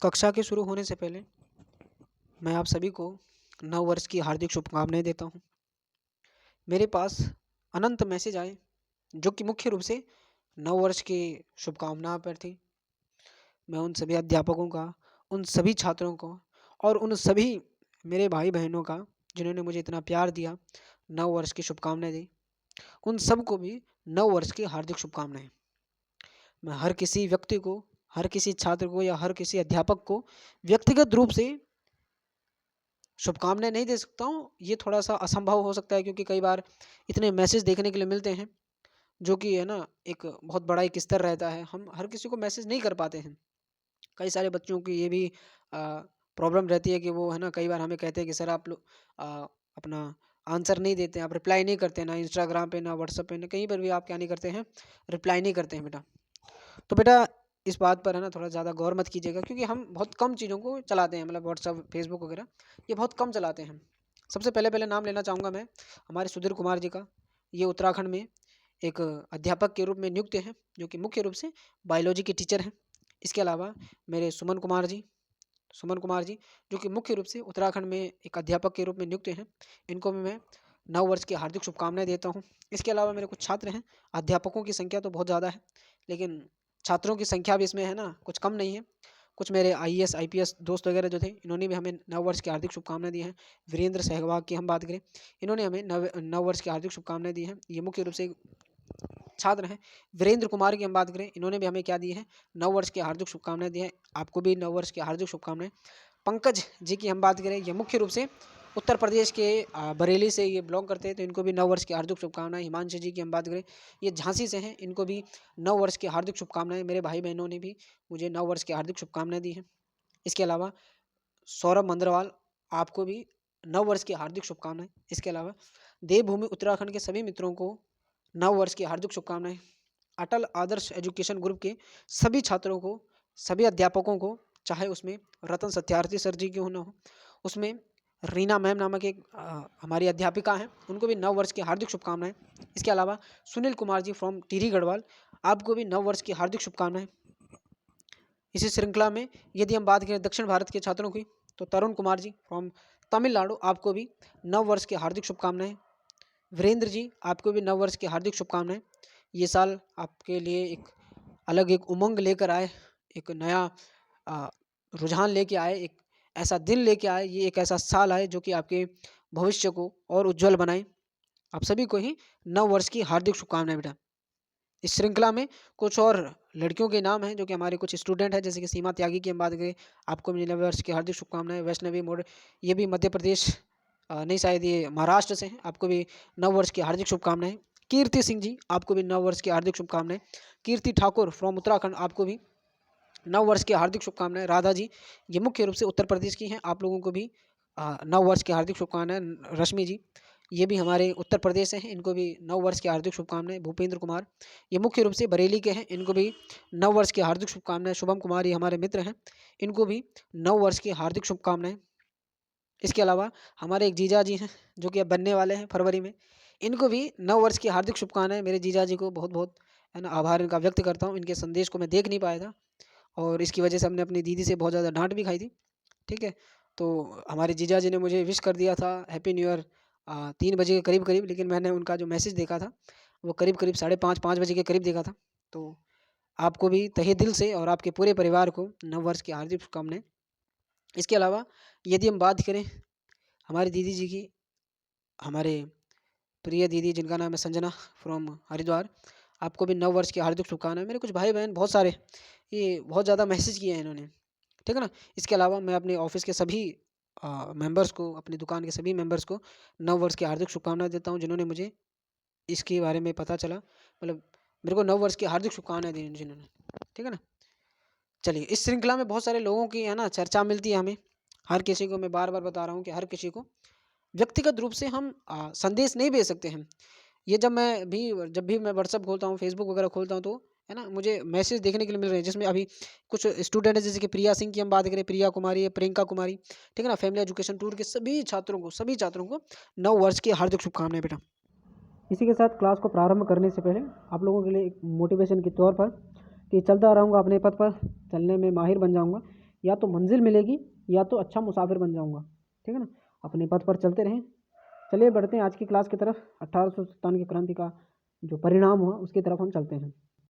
कक्षा के शुरू होने से पहले मैं आप सभी को नव वर्ष की हार्दिक शुभकामनाएं देता हूं। मेरे पास अनंत मैसेज आए जो कि मुख्य रूप से नव वर्ष की शुभकामना पर थी। मैं उन सभी अध्यापकों का, उन सभी छात्रों को और उन सभी मेरे भाई बहनों का जिन्होंने मुझे इतना प्यार दिया, नव वर्ष की शुभकामनाएं दी, उन सबको भी नव वर्ष की हार्दिक शुभकामनाएं। मैं हर किसी व्यक्ति को, हर किसी छात्र को या हर किसी अध्यापक को व्यक्तिगत रूप से शुभकामनाएँ नहीं दे सकता हूँ। ये थोड़ा-सा असंभव हो सकता है क्योंकि कई बार इतने मैसेज देखने के लिए मिलते हैं, जो कि है ना एक बहुत बड़ा एक स्तर रहता है। हम हर किसी को मैसेज नहीं कर पाते हैं। कई सारे बच्चों की ये भी प्रॉब्लम रहती है कि वो है ना कई बार हमें कहते हैं कि सर आप लोग अपना आंसर नहीं देते हैं, आप रिप्लाई नहीं करते हैं, ना इंस्टाग्राम पे, ना व्हाट्सएप पे, ना कहीं पर भी आप क्या नहीं करते हैं, रिप्लाई नहीं करते हैं बेटा। तो बेटा इस बात पर है ना थोड़ा ज़्यादा गौर मत कीजिएगा क्योंकि हम बहुत कम चीज़ों को चलाते हैं, मतलब व्हाट्सअप, फेसबुक वगैरह ये बहुत कम चलाते हैं। सबसे पहले नाम लेना चाहूँगा मैं हमारे सुधीर कुमार जी का। ये उत्तराखंड में एक अध्यापक के रूप में नियुक्त हैं, जो कि मुख्य रूप से बायोलॉजी के टीचर हैं। इसके अलावा मेरे सुमन कुमार जी जो कि मुख्य रूप से उत्तराखंड में एक अध्यापक के रूप में नियुक्त हैं। इनको भी मैं नव वर्ष की हार्दिक शुभकामनाएं देता हूं। इसके अलावा मेरे कुछ छात्र हैं। अध्यापकों की संख्या तो बहुत ज़्यादा है, लेकिन छात्रों की संख्या भी इसमें है ना कुछ कम नहीं है। कुछ मेरे आईएएस आईपीएस दोस्त वगैरह जो थे, इन्होंने भी हमें नव वर्ष की हार्दिक शुभकामनाएं दी हैं। वीरेंद्र सहवाग की हम बात करें, इन्होंने हमें नव वर्ष की हार्दिक शुभकामनाएं दी हैं। ये मुख्य रूप से छात्र हैं। वीरेंद्र कुमार की हम बात करें, इन्होंने भी हमें क्या दी है, नव वर्ष की हार्दिक शुभकामनाएं दी हैं। आपको भी नव वर्ष की हार्दिक शुभकामनाएं। पंकज जी की हम बात करें, ये मुख्य रूप से उत्तर प्रदेश के बरेली से ये बिलोंग करते हैं, तो इनको भी नव वर्ष की हार्दिक शुभकामनाएं। हिमांशु जी की हम बात करें, ये झांसी से हैं, इनको भी नव वर्ष की हार्दिक शुभकामनाएं। मेरे भाई बहनों ने भी मुझे नव वर्ष की हार्दिक शुभकामनाएं दी हैं। इसके अलावा सौरभ मंद्रवाल, आपको भी नव वर्ष की हार्दिक शुभकामनाएं। इसके अलावा देवभूमि उत्तराखंड के सभी मित्रों को नव वर्ष की हार्दिक शुभकामनाएं। अटल आदर्श एजुकेशन ग्रुप के सभी छात्रों को, सभी अध्यापकों को, चाहे उसमें रतन सत्यार्थी सर जी क्यों ना हो, उसमें रीना मैम नामक एक हमारी अध्यापिका हैं, उनको भी नव वर्ष की हार्दिक शुभकामनाएं। इसके अलावा सुनील कुमार जी फ्रॉम टिहरी गढ़वाल, आपको भी नव वर्ष की हार्दिक शुभकामनाएं। इसी श्रृंखला में यदि हम बात करें दक्षिण भारत के छात्रों की, तो तरुण कुमार जी फ्रॉम तमिलनाडु, आपको भी नव वर्ष की हार्दिक शुभकामनाएं। वीरेंद्र जी, आपको भी नव वर्ष की हार्दिक शुभकामनाएं। ये साल आपके लिए एक अलग एक उमंग लेकर आए, एक नया अ, रुझान लेके आए, एक ऐसा दिन लेके आए, ये एक ऐसा साल आए जो कि आपके भविष्य को और उज्जवल बनाए। आप सभी को ही नव वर्ष की हार्दिक शुभकामनाएं बेटा। इस श्रृंखला में कुछ और लड़कियों के नाम हैं जो कि हमारे कुछ स्टूडेंट हैं, जैसे कि सीमा त्यागी की हम बात करें, आपको भी नव वर्ष की हार्दिक शुभकामनाएं। वैष्णवी मोड, ये भी मध्य प्रदेश नहीं शायद ये महाराष्ट्र से हैं, आपको भी नव वर्ष की हार्दिक शुभकामनाएं। कीर्ति सिंह जी, आपको भी नव वर्ष की हार्दिक शुभकामनाएं। कीर्ति ठाकुर फ्रॉम उत्तराखंड, आपको भी नव वर्ष की हार्दिक शुभकामनाएं। राधा जी, ये मुख्य रूप से उत्तर प्रदेश की हैं, आप लोगों को भी नव वर्ष की हार्दिक शुभकामनाएं। रश्मि जी, ये भी हमारे उत्तर प्रदेश से हैं, इनको भी नव वर्ष की हार्दिक शुभकामनाएं। भूपेंद्र कुमार, ये मुख्य रूप से बरेली के हैं, इनको भी नव वर्ष की हार्दिक शुभकामनाएं। शुभम कुमार, ये हमारे मित्र हैं, इनको भी नव वर्ष की हार्दिक शुभकामनाएं। इसके अलावा हमारे एक जीजा जी हैं जो कि अब बनने वाले हैं फरवरी में, इनको भी नव वर्ष की हार्दिक शुभकामनाएं। मेरे जीजा जी को बहुत बहुत है ना आभार इनका व्यक्त करता हूँ। इनके संदेश को मैं देख नहीं पाया था और इसकी वजह से हमने अपनी दीदी से बहुत ज़्यादा डांट भी खाई थी। ठीक है, तो हमारे जीजा जी ने मुझे विश कर दिया था हैप्पी न्यू ईयर 3 बजे के करीब करीब, लेकिन मैंने उनका जो मैसेज देखा था वो करीब करीब 5:30-5 बजे के करीब देखा था। तो आपको भी तहे दिल से और आपके पूरे परिवार को नव वर्ष की हार्दिक शुभकामनाएं। इसके अलावा यदि हम बात करें हमारी दीदी जी की, हमारे प्रिय दीदी जिनका नाम है संजना फ्रॉम हरिद्वार, आपको भी नव वर्ष की हार्दिक शुभकामनाएं। मेरे कुछ भाई बहन बहुत सारे, ये बहुत ज़्यादा मैसेज किए हैं इन्होंने, ठीक है ना। इसके अलावा मैं अपने ऑफिस के सभी मेंबर्स को, अपनी दुकान के सभी मेंबर्स को नव वर्ष की हार्दिक शुभकामनाएं देता हूं, जिन्होंने मुझे इसके बारे में पता चला, मतलब मेरे को नव वर्ष की हार्दिक शुभकामनाएं दी जिन्होंने, ठीक है ना। चलिए, इस श्रृंखला में बहुत सारे लोगों की है ना चर्चा मिलती है हमें। हर किसी को मैं बार बार बता रहा हूँ कि हर किसी को व्यक्तिगत रूप से हम संदेश नहीं भेज सकते हैं। ये जब भी मैं व्हाट्सअप खोलता हूँ, फेसबुक वगैरह खोलता हूँ, तो है ना मुझे मैसेज देखने के लिए मिल रहे हैं, जिसमें अभी कुछ स्टूडेंट है, जैसे कि प्रिया सिंह की हम बात करें, प्रिया कुमारी है, प्रियंका कुमारी, ठीक है ना। फैमिली एजुकेशन टूर के सभी छात्रों को नव वर्ष की हार्दिक शुभकामनाएं बेटा। इसी के साथ क्लास को प्रारंभ करने से पहले आप लोगों के लिए एक मोटिवेशन के तौर पर कि चलता रहूँगा अपने पथ पर, चलने में माहिर बन जाऊँगा, या तो मंजिल मिलेगी या तो अच्छा मुसाफिर बन जाऊँगा। ठीक है ना? अपने पथ पर चलते रहें। चलिए बढ़ते हैं आज की क्लास की तरफ। 1857 की क्रांति का जो परिणाम हुआ उसकी तरफ हम चलते हैं।